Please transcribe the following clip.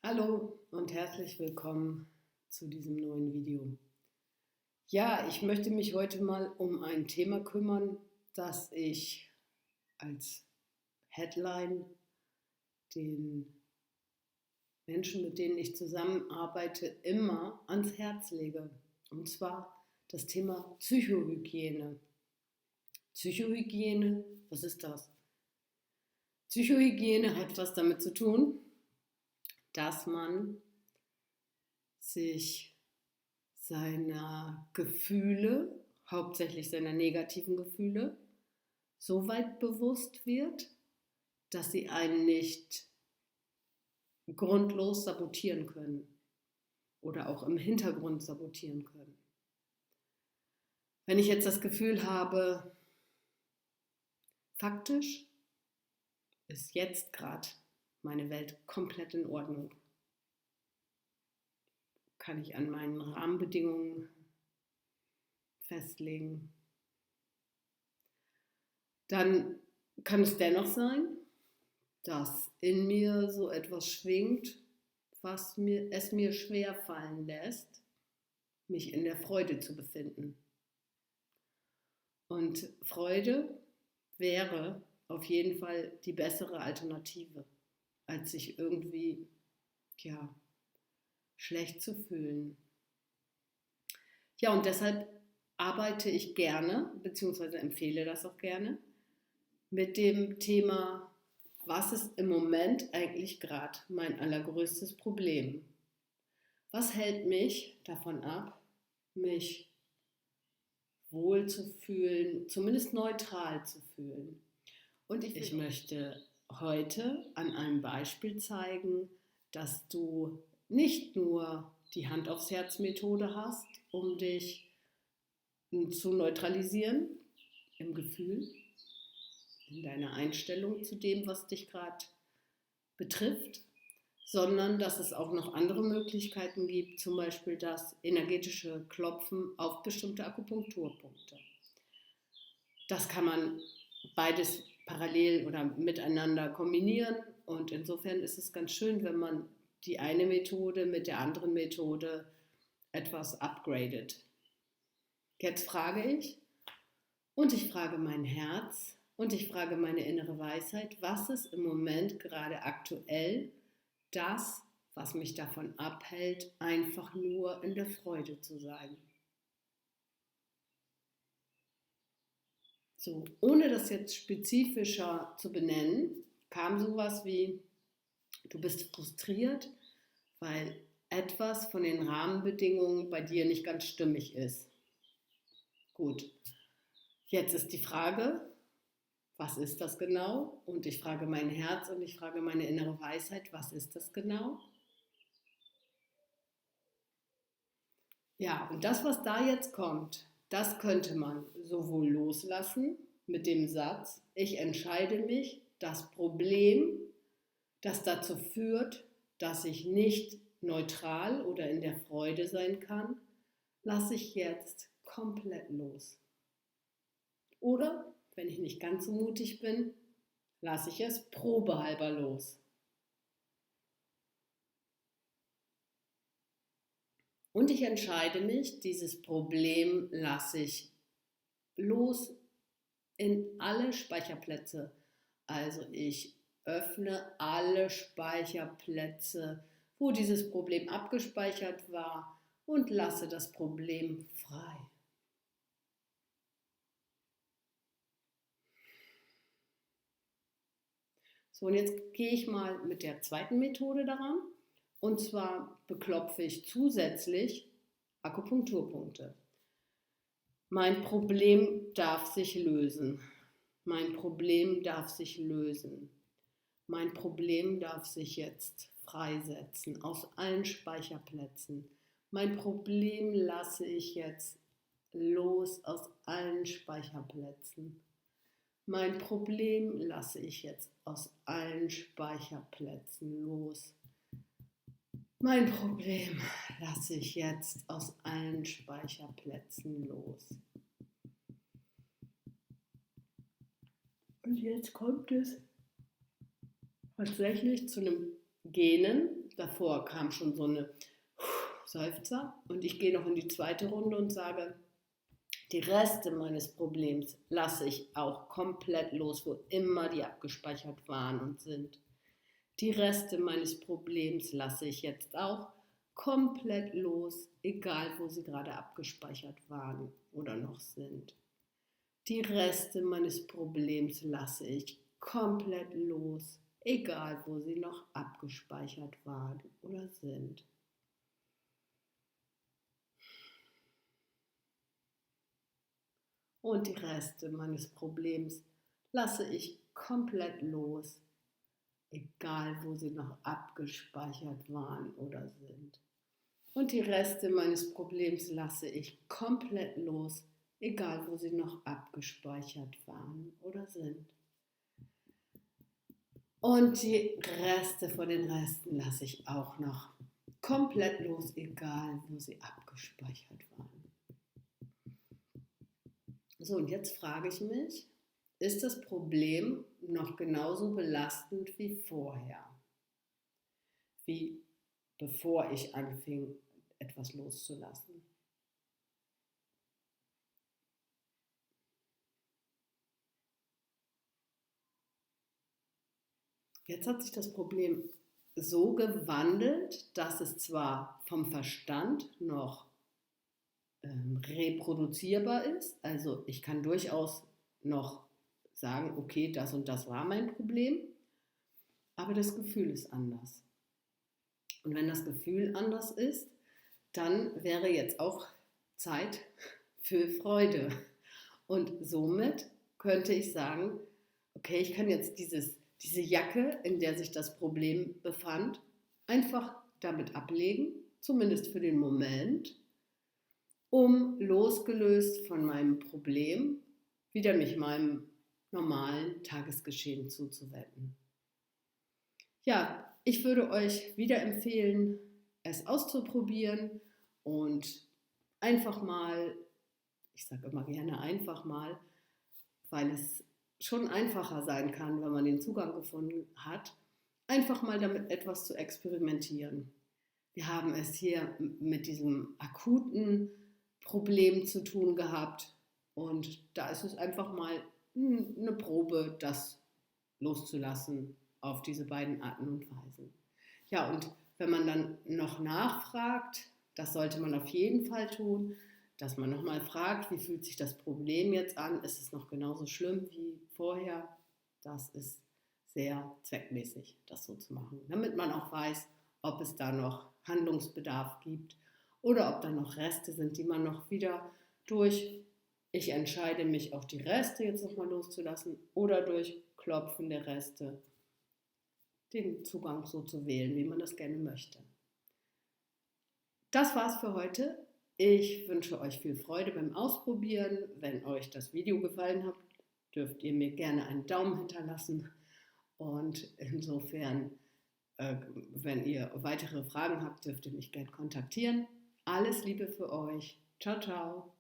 Hallo und herzlich willkommen zu diesem neuen Video. Ja, ich möchte mich heute mal um ein Thema kümmern, das ich als Headline den Menschen, mit denen ich zusammenarbeite, immer ans Herz lege. Und zwar das Thema Psychohygiene. Psychohygiene, was ist das? Psychohygiene hat was damit zu tun, dass man sich seiner Gefühle, hauptsächlich seiner negativen Gefühle, so weit bewusst wird, dass sie einen nicht grundlos sabotieren können oder auch im Hintergrund sabotieren können. Wenn ich jetzt das Gefühl habe, faktisch ist jetzt gerade meine Welt komplett in Ordnung, kann ich an meinen Rahmenbedingungen festlegen, dann kann es dennoch sein, dass in mir so etwas schwingt, was es mir schwer fallen lässt, mich in der Freude zu befinden. Und Freude wäre auf jeden Fall die bessere Alternative, als sich irgendwie schlecht zu fühlen. Ja, und deshalb arbeite ich gerne, beziehungsweise empfehle das auch gerne, mit dem Thema, was ist im Moment eigentlich gerade mein allergrößtes Problem? Was hält mich davon ab, mich wohl zu fühlen, zumindest neutral zu fühlen? Und ich möchte heute an einem Beispiel zeigen, dass du nicht nur die Hand aufs Herz Methode hast, um dich zu neutralisieren im Gefühl, in deiner Einstellung zu dem, was dich gerade betrifft, sondern dass es auch noch andere Möglichkeiten gibt, zum Beispiel das energetische Klopfen auf bestimmte Akupunkturpunkte. Das kann man beides parallel oder miteinander kombinieren und insofern ist es ganz schön, wenn man die eine Methode mit der anderen Methode etwas upgradet. Jetzt frage ich und ich frage mein Herz und ich frage meine innere Weisheit, was ist im Moment gerade aktuell das, was mich davon abhält, einfach nur in der Freude zu sein. So, ohne das jetzt spezifischer zu benennen, kam sowas wie, du bist frustriert, weil etwas von den Rahmenbedingungen bei dir nicht ganz stimmig ist. Gut, jetzt ist die Frage, was ist das genau? Und ich frage mein Herz und ich frage meine innere Weisheit, was ist das genau? Ja, und das, was da jetzt kommt, das könnte man sowohl loslassen mit dem Satz, ich entscheide mich, das Problem, das dazu führt, dass ich nicht neutral oder in der Freude sein kann, lasse ich jetzt komplett los. Oder, wenn ich nicht ganz so mutig bin, lasse ich es probehalber los. Und ich entscheide mich, dieses Problem lasse ich los in alle Speicherplätze. Also ich öffne alle Speicherplätze, wo dieses Problem abgespeichert war und lasse das Problem frei. So, und jetzt gehe ich mal mit der zweiten Methode daran. Und zwar beklopfe ich zusätzlich Akupunkturpunkte. Mein Problem darf sich lösen. Mein Problem darf sich lösen. Mein Problem darf sich jetzt freisetzen aus allen Speicherplätzen. Mein Problem lasse ich jetzt los aus allen Speicherplätzen. Mein Problem lasse ich jetzt aus allen Speicherplätzen los. Mein Problem lasse ich jetzt aus allen Speicherplätzen los. Und jetzt kommt es tatsächlich zu einem Genen. Davor kam schon so eine Seufzer und ich gehe noch in die zweite Runde und sage, die Reste meines Problems lasse ich auch komplett los, wo immer die abgespeichert waren und sind. Die Reste meines Problems lasse ich jetzt auch komplett los, egal wo sie gerade abgespeichert waren oder noch sind. Die Reste meines Problems lasse ich komplett los, egal wo sie noch abgespeichert waren oder sind. Und die Reste meines Problems lasse ich komplett los, egal wo sie noch abgespeichert waren oder sind. Und die Reste meines Problems lasse ich komplett los, egal wo sie noch abgespeichert waren oder sind. Und die Reste von den Resten lasse ich auch noch komplett los, egal wo sie abgespeichert waren. So, und jetzt frage ich mich, ist das Problem noch genauso belastend wie vorher? Wie bevor ich anfing, etwas loszulassen? Jetzt hat sich das Problem so gewandelt, dass es zwar vom Verstand noch reproduzierbar ist, also ich kann durchaus noch sagen, okay, das und das war mein Problem, aber das Gefühl ist anders. Und wenn das Gefühl anders ist, dann wäre jetzt auch Zeit für Freude. Und somit könnte ich sagen, okay, ich kann jetzt diese Jacke, in der sich das Problem befand, einfach damit ablegen, zumindest für den Moment, um losgelöst von meinem Problem wieder mich meinem normalen Tagesgeschehen zuzuwenden. Ja, ich würde euch wieder empfehlen, es auszuprobieren und einfach mal, ich sage immer gerne einfach mal, weil es schon einfacher sein kann, wenn man den Zugang gefunden hat, einfach mal damit etwas zu experimentieren. Wir haben es hier mit diesem akuten Problem zu tun gehabt und da ist es einfach mal eine Probe, das loszulassen auf diese beiden Arten und Weisen. Ja, und wenn man dann noch nachfragt, das sollte man auf jeden Fall tun, dass man nochmal fragt, wie fühlt sich das Problem jetzt an? Ist es noch genauso schlimm wie vorher? Das ist sehr zweckmäßig, das so zu machen, damit man auch weiß, ob es da noch Handlungsbedarf gibt oder ob da noch Reste sind, die man noch wieder durch, ich entscheide mich auch die Reste jetzt nochmal loszulassen oder durch Klopfen der Reste den Zugang so zu wählen, wie man das gerne möchte. Das war's für heute. Ich wünsche euch viel Freude beim Ausprobieren. Wenn euch das Video gefallen hat, dürft ihr mir gerne einen Daumen hinterlassen. Und insofern, wenn ihr weitere Fragen habt, dürft ihr mich gerne kontaktieren. Alles Liebe für euch. Ciao, ciao.